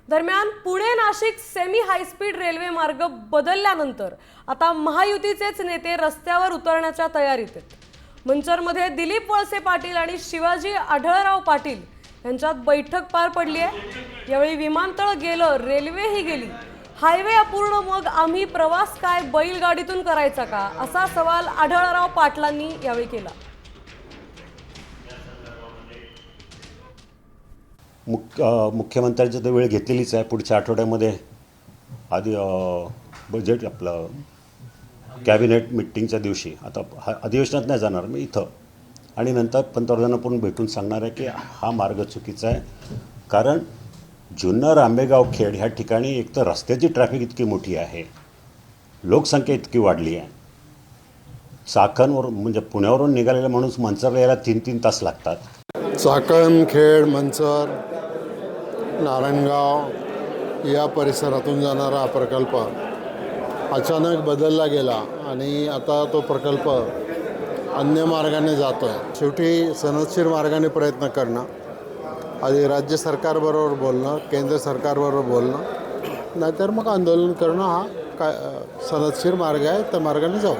दरम्यान Pune Nashik semi high speed railway मार्ग बदलल्यानंतर आता महायुतीचेच नेते रस्त्यावर उतरण्याच्या तयारीत आहेत। मंचरमध्ये दिलीप वळसे पाटील आणि शिवाजी आढळराव पाटील यांच्यात बैठक पार पडली आहे। यावेळी विमानतळ गेलं, रेल्वेही गेली, हायवे अपूर्ण, मग आम्ही प्रवास काय बैलगाडीतून करायचा का, असा सवाल आढळराव पाटलांनी यावेळी केला। मुख्यमंत्र्यांची तर वेळ घेतलेलीच आहे। पुढच्या आठवड्यामध्ये आधी बजेट आपलं कॅबिनेट मिटिंगच्या दिवशी आता अधिवेशनात नाही जाणार मी इथं, आणि नंतर पंतप्रधानांना पण भेटून सांगणार आहे की हा मार्ग चुकीचा आहे। कारण जुन्नर आंबेगाव खेड ह्या ठिकाणी एक तर रस्त्याची ट्रॅफिक इतकी मोठी आहे, लोकसंख्या इतकी वाढली आहे, चाकणवरून म्हणजे पुण्यावरून निघालेला माणूस मंचरला यायला 3-3 तास लागतात। चाकण, खेड, मंचर, नारायणगाव या परिसरातून जाणारा हा प्रकल्प अचानक बदलला गेला आणि आता तो प्रकल्प अन्य मार्गाने जातो आहे। शेवटी सनदशीर मार्गाने प्रयत्न करणं, आधी राज्य सरकारबरोबर बोलणं, केंद्र सरकारबरोबर बोलणं, नाहीतर मग आंदोलन करणं हा काय सनदशीर मार्ग आहे, त्या मार्गाने जाऊ।